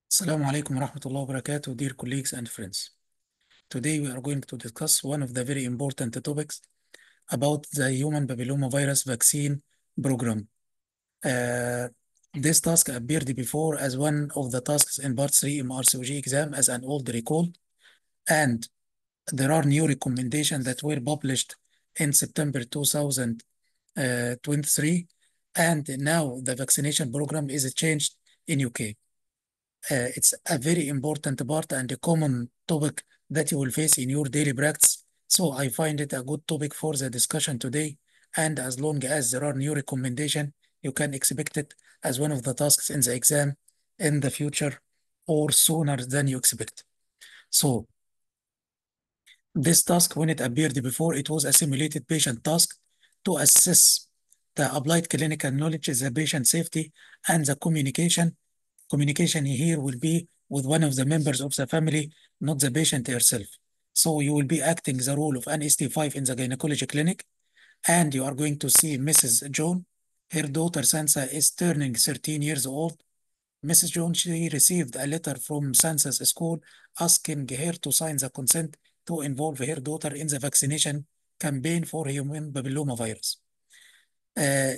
Assalamu alaikum wa rahmatullahi wa barakatuh, dear colleagues and friends. Today we are going to discuss one of the very important topics about the human papillomavirus vaccine program. Uh, this task appeared before as one of the tasks in Part 3 MRCOG exam as an old recall, and there are new recommendations that were published in September 2023, and now the vaccination program is changed in UK. It's a very important part and a common topic that you will face in your daily practice. So I find it a good topic for the discussion today. And as long as there are new recommendations, you can expect it as one of the tasks in the exam in the future or sooner than you expect. So this task, when it appeared before, it was a simulated patient task to assess the applied clinical knowledge, the patient safety, and the communication. Communication here will be with one of the members of the family, not the patient herself. So you will be acting the role of an ST5 in the gynecology clinic, and you are going to see Mrs. John. Her daughter Sansa is turning 13 years old. Mrs. Jones, she received a letter from Sansa's school asking her to sign the consent to involve her daughter in the vaccination campaign for human papillomavirus.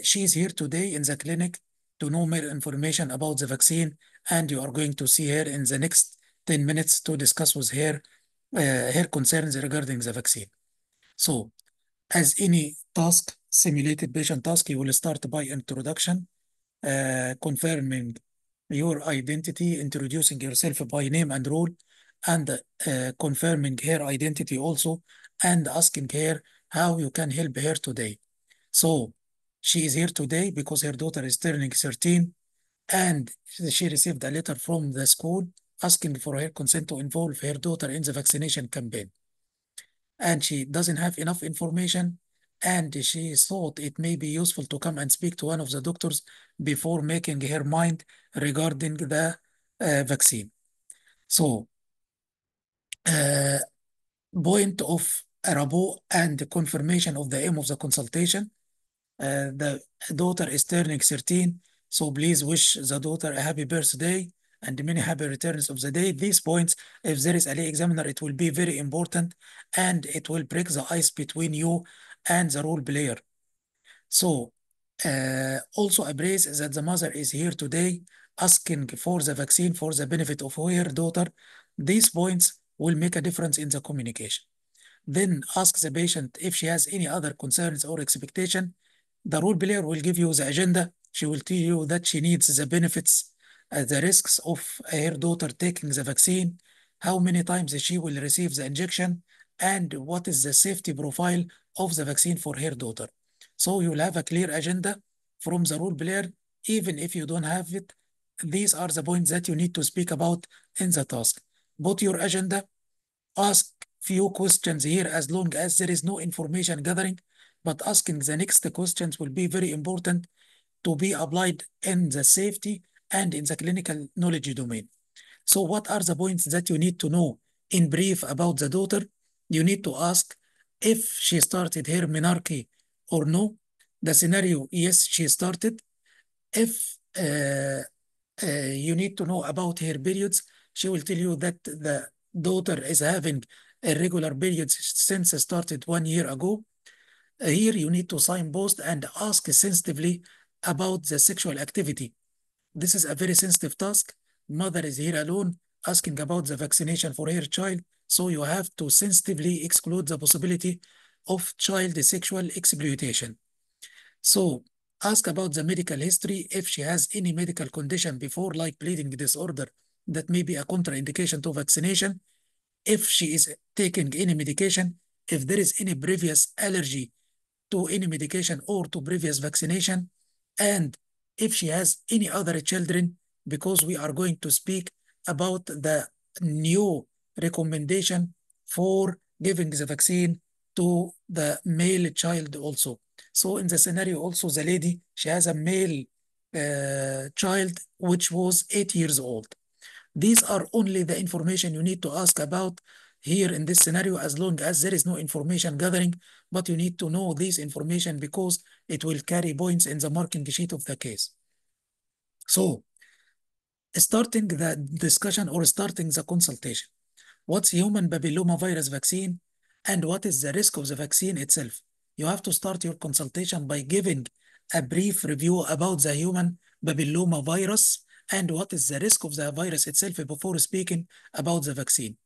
She is here today in the clinic to know more information about the vaccine, and you are going to see her in the next 10 minutes to discuss with her her concerns regarding the vaccine. So, as any task, simulated patient task, you will start by introduction, confirming your identity, introducing yourself by name and role, and confirming her identity also, and asking her how you can help her today. So she is here today because her daughter is turning 13, and she received a letter from the school asking for her consent to involve her daughter in the vaccination campaign. And she doesn't have enough information, and she thought it may be useful to come and speak to one of the doctors before making her mind regarding the vaccine. So, uh, point of a rapport and confirmation of the aim of the consultation. The daughter is turning 13, so please wish the daughter a happy birthday and many happy returns of the day. These points, if there is a lay examiner, it will be very important, and it will break the ice between you and the role player. So also appraise that the mother is here today asking for the vaccine for the benefit of her daughter. These points will make a difference in the communication. Then ask the patient if she has any other concerns or expectation. The role player will give you the agenda. She will tell you that she needs the benefits, the risks of her daughter taking the vaccine, how many times she will receive the injection, and what is the safety profile of the vaccine for her daughter. So you will have a clear agenda from the role player. Even if you don't have it, these are the points that you need to speak about in the task. Put your agenda, ask few questions here as long as there is no information gathering, but asking the next questions will be very important to be applied in the safety and in the clinical knowledge domain. So what are the points that you need to know in brief about the daughter? You need to ask if she started her menarche or no. The scenario, yes, she started. If you need to know about her periods, she will tell you that the daughter is having irregular periods since started 1 year ago. Here you need to signpost and ask sensitively about the sexual activity. This is a very sensitive task. Mother is here alone asking about the vaccination for her child, so you have to sensitively exclude the possibility of child sexual exploitation. So ask about the medical history if she has any medical condition before, like bleeding disorder that may be a contraindication to vaccination, if she is taking any medication, if there is any previous allergy to any medication or to previous vaccination, and if she has any other children, because we are going to speak about the new recommendation for giving the vaccine to the male child also. So in the scenario also, the lady, she has a male child which was 8 years old. These are only the information you need to ask about here in this scenario, as long as there is no information gathering, but you need to know this information because it will carry points in the marking sheet of the case. So Starting the discussion or starting the consultation. What's human papillomavirus vaccine and what is the risk of the vaccine itself? You have to start your consultation by giving a brief review about the human papillomavirus and what is the risk of the virus itself before speaking about the vaccine.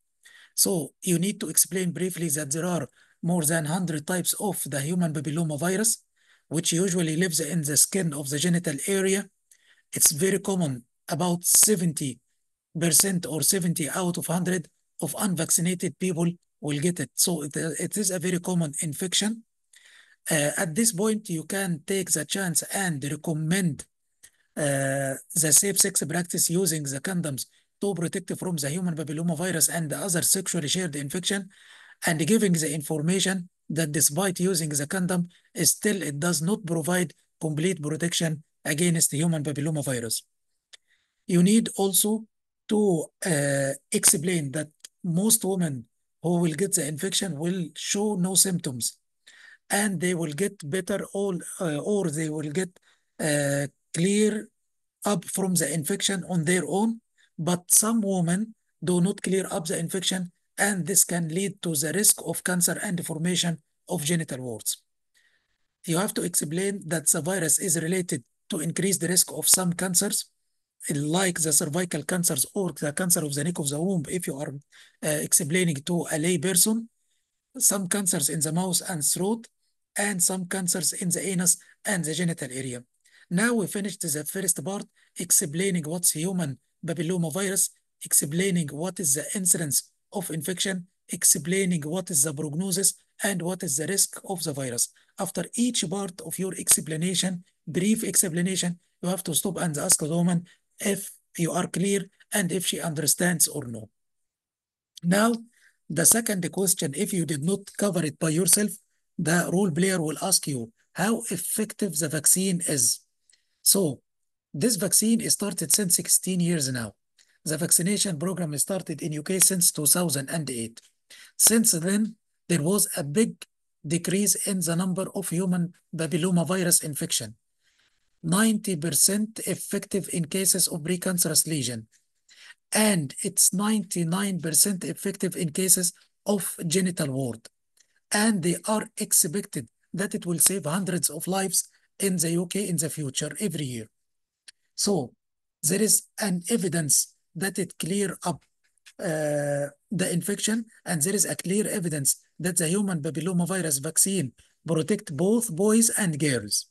So you need to explain briefly that there are more than 100 types of the human papillomavirus, which usually lives in the skin of the genital area. It's very common, about 70% or 70 out of 100 of unvaccinated people will get it. So it is a very common infection. At this point, you can take the chance and recommend the safe sex practice using the condoms to protect from the human papillomavirus and the other sexually shared infection, and giving the information that despite using the condom, still it does not provide complete protection against the human papillomavirus. You need also to explain that most women who will get the infection will show no symptoms and they will get better or they will get clear up from the infection on their own, but some women do not clear up the infection and this can lead to the risk of cancer and formation of genital warts. You have to explain that the virus is related to increased risk of some cancers, like the cervical cancers or the cancer of the neck of the womb, if you are explaining to a lay person, some cancers in the mouth and throat, and some cancers in the anus and the genital area. Now we finished the first part, explaining what's human papillomavirus, explaining what is the incidence of infection, explaining what is the prognosis and what is the risk of the virus. After each part of your explanation, brief explanation, you have to stop and ask the woman if you are clear and if she understands or no. Now, the second question, if you did not cover it by yourself, the role player will ask you how effective the vaccine is. So, this vaccine is started since 16 years now. The vaccination program started in UK since 2008. Since then, there was a big decrease in the number of human papillomavirus infection. 90% effective in cases of precancerous lesion. And it's 99% effective in cases of genital wart. And they are expected that it will save hundreds of lives in the UK in the future every year. So there is an evidence that it clear up the infection, and there is a clear evidence that the human papillomavirus vaccine protect both boys and girls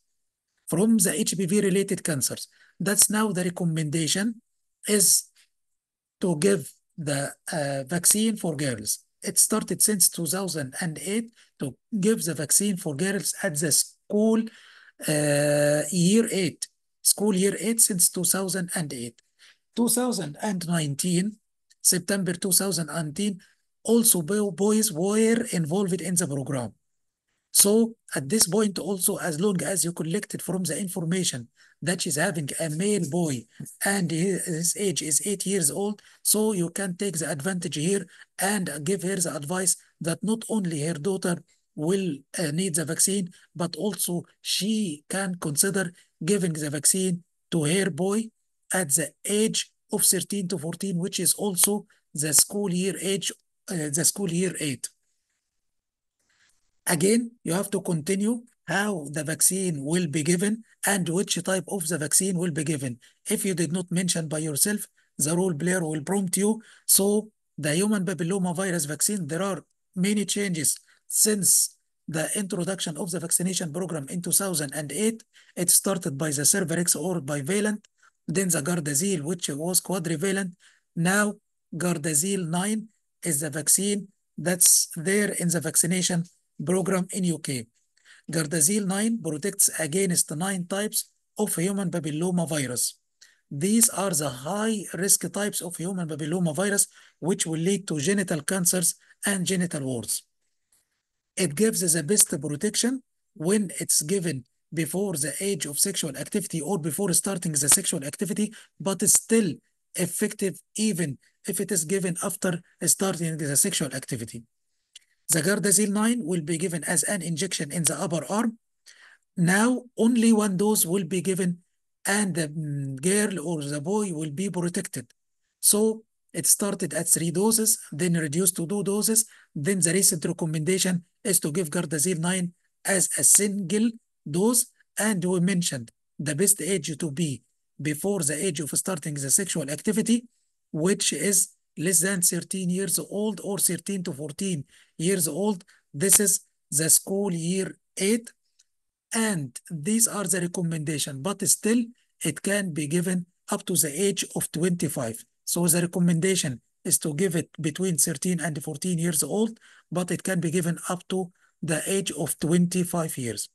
from the HPV-related cancers. That's now the recommendation is to give the vaccine for girls. It started since 2008 to give the vaccine for girls at the school year 8. School year 8 since 2008. 2019, September 2019, also boys were involved in the program. So at this point also, as long as you collected from the information that she's having a male boy and his age is 8 years old, so you can take the advantage here and give her the advice that not only her daughter will need the vaccine, but also she can consider giving the vaccine to her boy at the age of 13 to 14, which is also the school year age, the school year 8. Again, you have to continue how the vaccine will be given and which type of the vaccine will be given. If you did not mention by yourself, the role player will prompt you. So the human papillomavirus vaccine, there are many changes since the introduction of the vaccination program in 2008. It started by the Cervarix or bivalent, then the Gardasil, which was quadrivalent. Now Gardasil 9 is the vaccine that's there in the vaccination program in UK. Gardasil 9 protects against 9 types of human papillomavirus. These are the high-risk types of human papillomavirus, which will lead to genital cancers and genital warts. It gives the best protection when it's given before the age of sexual activity or before starting the sexual activity, but it's still effective even if it is given after starting the sexual activity. The Gardasil 9 will be given as an injection in the upper arm. Now, only one dose will be given and the girl or the boy will be protected. So it started at 3 doses, then reduced to 2 doses. Then the recent recommendation is to give Gardasil 9 as a single dose. And we mentioned the best age to be before the age of starting the sexual activity, which is less than 13 years old or 13 to 14 years old. This is the school year 8, and these are the recommendation, but still it can be given up to the age of 25. So the recommendation is to give it between 13 and 14 years old, but it can be given up to the age of 25 years.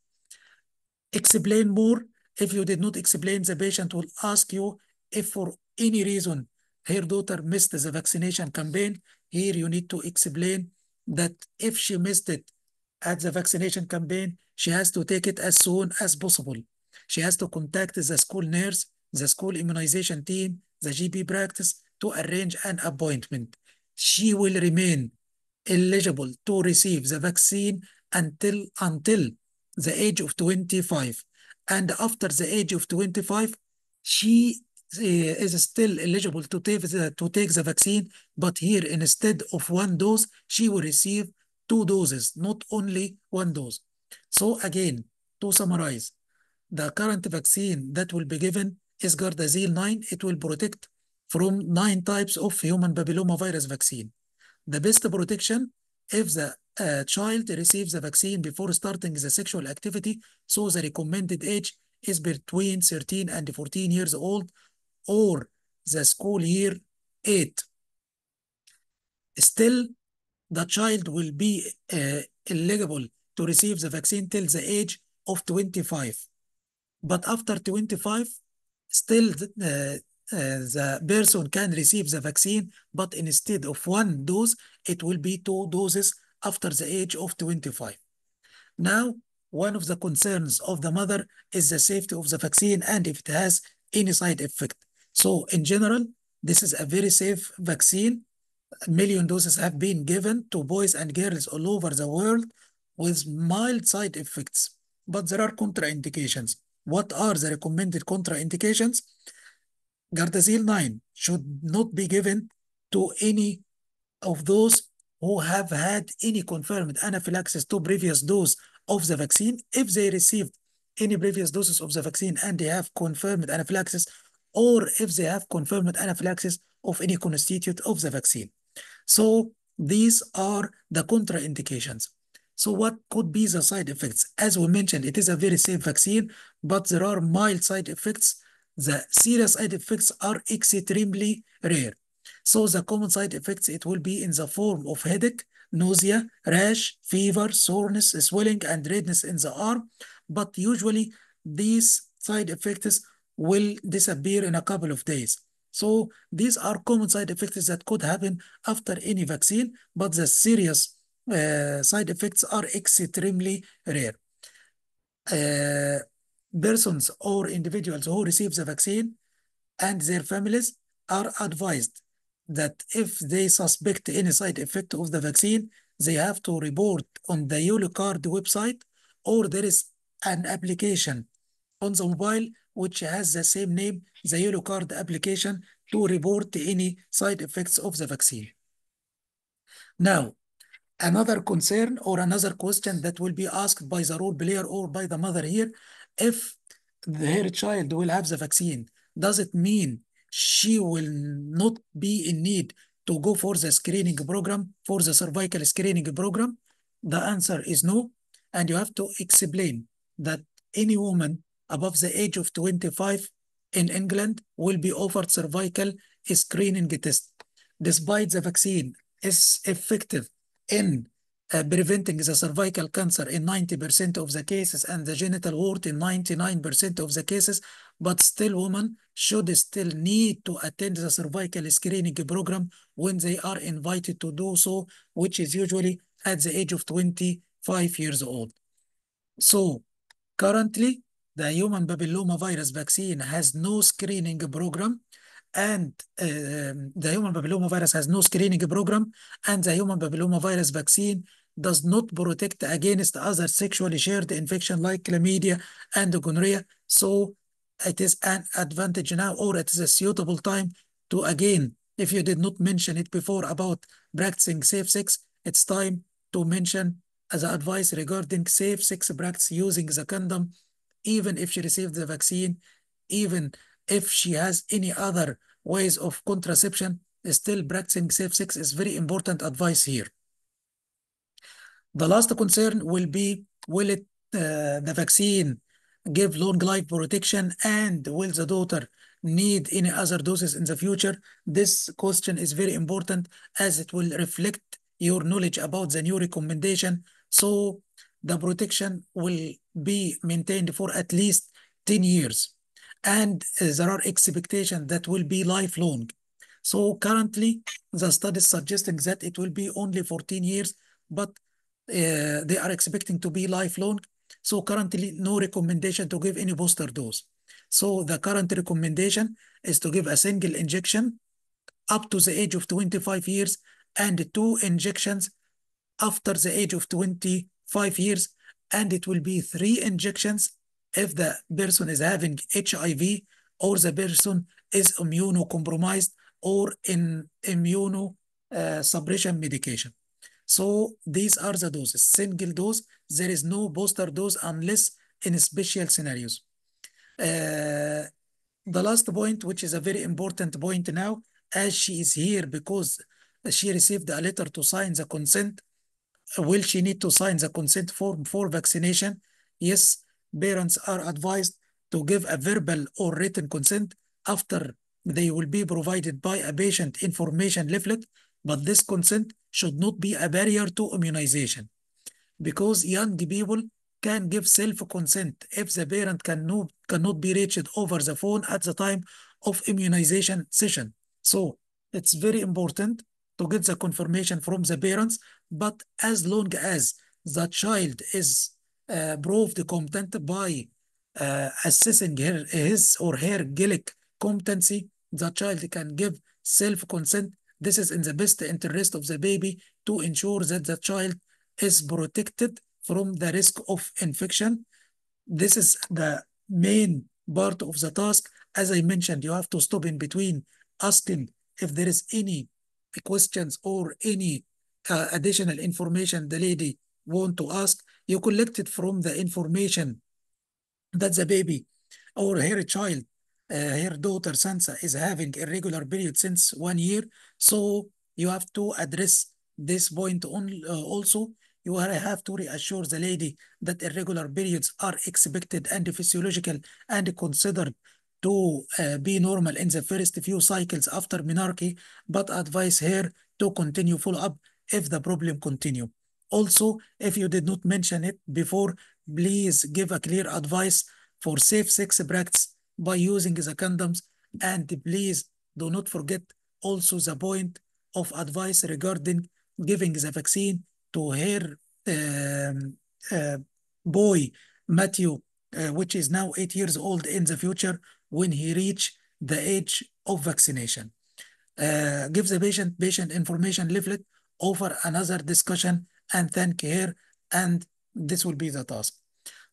Explain more. If you did not explain, the patient will ask you if for any reason her daughter missed the vaccination campaign. Here you need to explain that if she missed it at the vaccination campaign, she has to take it as soon as possible. She has to contact the school nurse, the school immunization team, the GP practice to arrange an appointment. She will remain eligible to receive the vaccine until the age of 25. And after the age of 25, she is still eligible to take the vaccine, but here instead of 1 dose, she will receive 2 doses, not only 1 dose. So again, to summarize, the current vaccine that will be given is Gardasil 9. It will protect from 9 types of human papillomavirus vaccine. The best protection if the child receives the vaccine before starting the sexual activity, so the recommended age is between 13 and 14 years old or the school year 8. Still, the child will be eligible to receive the vaccine till the age of 25. But after 25, still the person can receive the vaccine, but instead of 1 dose, it will be 2 doses after the age of 25. Now, one of the concerns of the mother is the safety of the vaccine and if it has any side effect. So in general, this is a very safe vaccine. 1 million doses have been given to boys and girls all over the world with mild side effects, but there are contraindications. What are the recommended contraindications? Gardasil 9 should not be given to any of those who have had any confirmed anaphylaxis to previous dose of the vaccine. If they received any previous doses of the vaccine and they have confirmed anaphylaxis, or if they have confirmed anaphylaxis of any constituent of the vaccine. So these are the contraindications. So what could be the side effects? As we mentioned, it is a very safe vaccine, but there are mild side effects. The serious side effects are extremely rare. So the common side effects, it will be in the form of headache, nausea, rash, fever, soreness, swelling, and redness in the arm. But usually these side effects will disappear in a couple of days. So these are common side effects that could happen after any vaccine, but the serious side effects are extremely rare. Persons or individuals who receive the vaccine and their families are advised that if they suspect any side effect of the vaccine, they have to report on the Yellow Card website, or there is an application on the mobile which has the same name, the Yellow Card application, to report any side effects of the vaccine. Now, another concern or another question that will be asked by the role player or by the mother here, if her child will have the vaccine, does it mean she will not be in need to go for the screening program, for the cervical screening program? The answer is no. And you have to explain that any woman above the age of 25 in England will be offered cervical screening test. Despite the vaccine is effective in preventing the cervical cancer in 90% of the cases and the genital wart in 99% of the cases, but still women should still need to attend the cervical screening program when they are invited to do so, which is usually at the age of 25 years old. So currently, the human papillomavirus vaccine has no screening program, and the human papillomavirus has no screening program, and the human papillomavirus vaccine does not protect against other sexually shared infection like chlamydia and gonorrhea. So it is an advantage now, or it is a suitable time to, again, if you did not mention it before about practicing safe sex, it's time to mention as advice regarding safe sex practice using the condom, even if she received the vaccine, even if she has any other ways of contraception, still practicing safe sex is very important advice here. The last concern will be, will the vaccine give long life protection, and will the daughter need any other doses in the future? This question is very important as it will reflect your knowledge about the new recommendation. So the protection will be maintained for at least 10 years. And there are expectations that will be lifelong. So currently, the study is suggesting that it will be only 14 years, but they are expecting to be lifelong. So currently, no recommendation to give any booster dose. So the current recommendation is to give a single injection up to the age of 25 years and 2 injections after the age of 25 years. And it will be 3 injections if the person is having HIV or the person is immunocompromised or in immunosuppression medication. So these are the doses. Single dose, there is no booster dose unless in special scenarios. Uh, the last point, which is a very important point now, as she is here because she received a letter to sign the consent, will she need to sign the consent form for vaccination? Yes, parents are advised to give a verbal or written consent after they will be provided by a patient information leaflet, but this consent should not be a barrier to immunization, because young people can give self-consent if the parent cannot be reached over the phone at the time of immunization session. So it's very important to get the confirmation from the parents, but as long as the child is proved competent by assessing his or her GILIC competency, the child can give self-consent. This is in the best interest of the baby to ensure that the child is protected from the risk of infection. This is the main part of the task. As I mentioned, you have to stop in between asking if there is any questions or any additional information the lady want to ask. You collect it from the information that the baby or her child, her daughter Sansa, is having irregular period since 1 year. So you have to address this point on, also. You have to reassure the lady that irregular periods are expected and physiological and considered to be normal in the first few cycles after menarche, but advise her to continue follow-up if the problem continue. Also, if you did not mention it before, please give a clear advice for safe sex practice by using the condoms. And please do not forget also the point of advice regarding giving the vaccine to her uh, boy, Matthew, which is now 8 years old in the future when he reach the age of vaccination. Give the patient information leaflet, offer another discussion, and thank her, and this will be the task.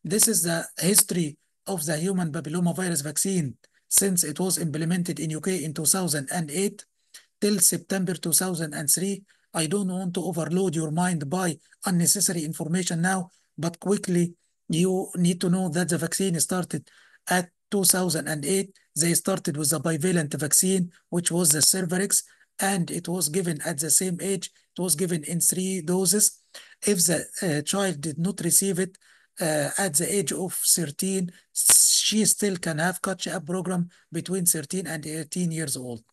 This is the history of the human papillomavirus vaccine since it was implemented in UK in 2008 till September 2003. I don't want to overload your mind by unnecessary information now, but quickly you need to know that the vaccine started at 2008. They started with a bivalent vaccine, which was the Cervarix, and it was given at the same age. It was given in 3 doses. If the child did not receive it at the age of 13, she still can have catch-up program between 13 and 18 years old.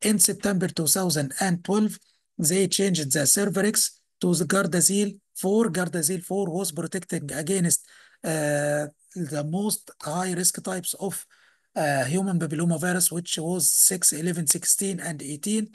In September 2012, they changed the Cervarix to the Gardasil 4. Gardasil 4 was protecting against the most high-risk types of human papillomavirus, which was 6, 11, 16, and 18.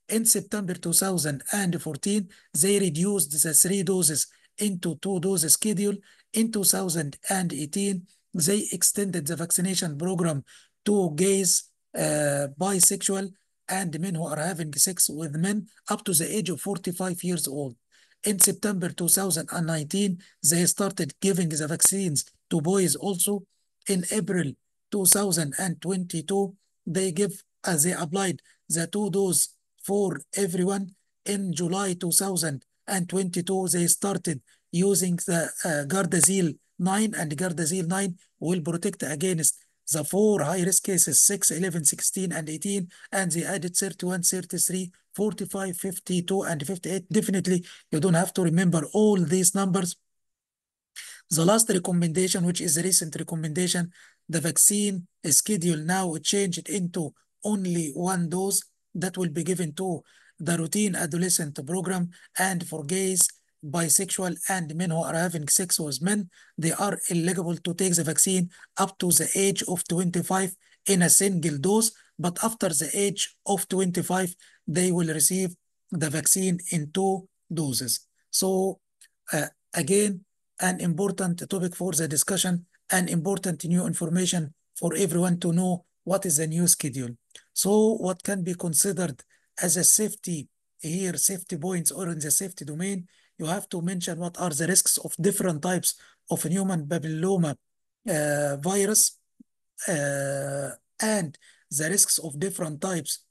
In September 2014, they reduced the 3 doses into 2 dose schedule. In 2018, they extended the vaccination program to gays, bisexual, and men who are having sex with men up to the age of 45 years old. In September 2019, they started giving the vaccines to boys also. In April 2022, they give as they applied the two dose for everyone. In July 2022, they started using the Gardasil 9, and Gardasil 9 will protect against the four high-risk cases, 6, 11, 16, and 18, and they added 31, 33, 45, 52, and 58. Definitely, you don't have to remember all these numbers. The last recommendation, which is a recent recommendation, the vaccine schedule now changed into only one dose that will be given to the routine adolescent program, and for gays, bisexual, and men who are having sex with men, they are eligible to take the vaccine up to the age of 25 in a single dose, but after the age of 25, they will receive the vaccine in two doses. So again, an important topic for the discussion, and important new information for everyone to know what is the new schedule. So what can be considered as a safety here, safety points, or in the safety domain, you have to mention what are the risks of different types of human papilloma virus, and the risks of different types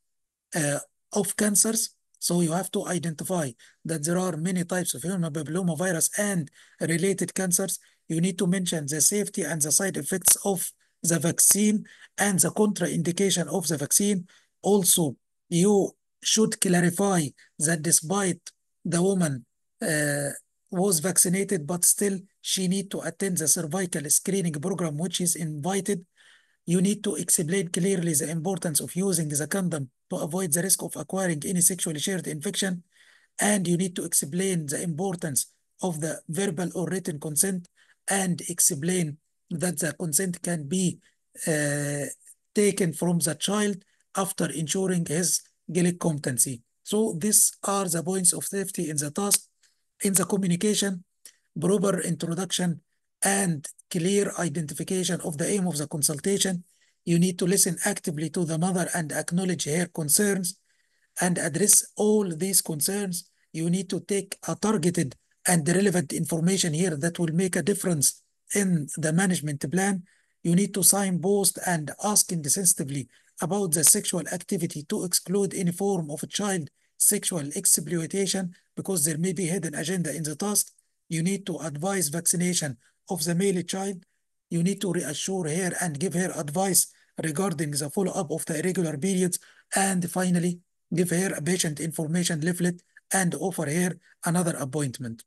uh, of cancers. So you have to identify that there are many types of human papilloma virus and related cancers. You need to mention the safety and the side effects of the vaccine and the contraindication of the vaccine. Also, you should clarify that despite the woman uh, was vaccinated, but still she need to attend the cervical screening program, which is invited. You need to explain clearly the importance of using the condom to avoid the risk of acquiring any sexually shared infection. And you need to explain the importance of the verbal or written consent, and explain that the consent can be uh, taken from the child after ensuring his Gaelic competency. So these are the points of safety in the task, in the communication, proper introduction, and clear identification of the aim of the consultation. You need to listen actively to the mother and acknowledge her concerns and address all these concerns. You need to take a targeted and relevant information here that will make a difference in the management plan. You need to signpost and asking sensitively about the sexual activity to exclude any form of child sexual exploitation, because there may be hidden agenda in the task. You need to advise vaccination of the male child. You need to reassure her and give her advice regarding the follow-up of the irregular periods. And finally, give her a patient information leaflet and offer her another appointment.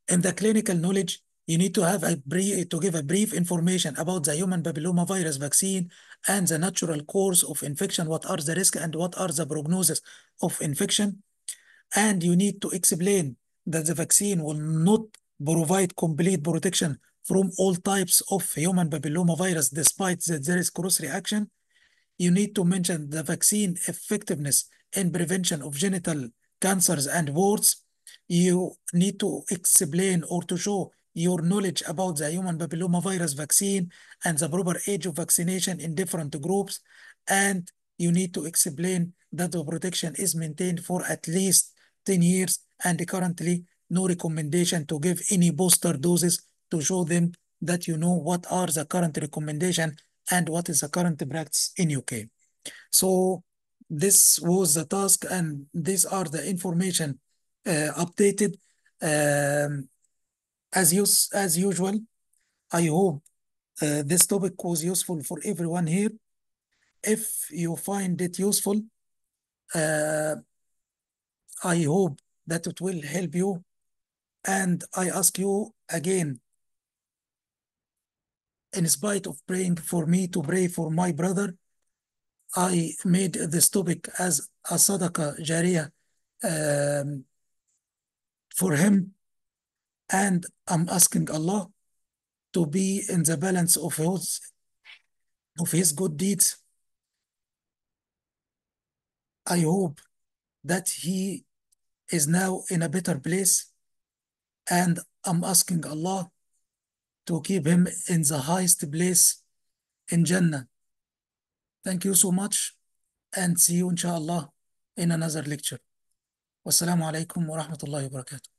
In the clinical knowledge, you need to have give a brief information about the human papilloma virus vaccine and the natural course of infection, what are the risks and what are the prognosis of infection. And you need to explain that the vaccine will not provide complete protection from all types of human papilloma virus, despite that there is cross reaction. You need to mention the vaccine effectiveness in prevention of genital cancers and warts. You need to explain or to show your knowledge about the human papilloma virus vaccine and the proper age of vaccination in different groups. And you need to explain that the protection is maintained for at least 10 years, and currently no recommendation to give any booster doses, to show them that you know what are the current recommendation and what is the current practice in UK. So this was the task, and these are the information updated. Um, as usual, I hope this topic was useful for everyone here. If you find it useful, uh, I hope that it will help you. And I ask you again, in spite of praying for me, to pray for my brother. I made this topic as a sadaqah jariyah for him, and I'm asking Allah to be in the balance of his good deeds. I hope that he is now in a better place, and I'm asking Allah to keep him in the highest place in Jannah. Thank you so much, and see you inshallah in another lecture. Wassalamu alaikum wa rahmatullahi wa barakatuh.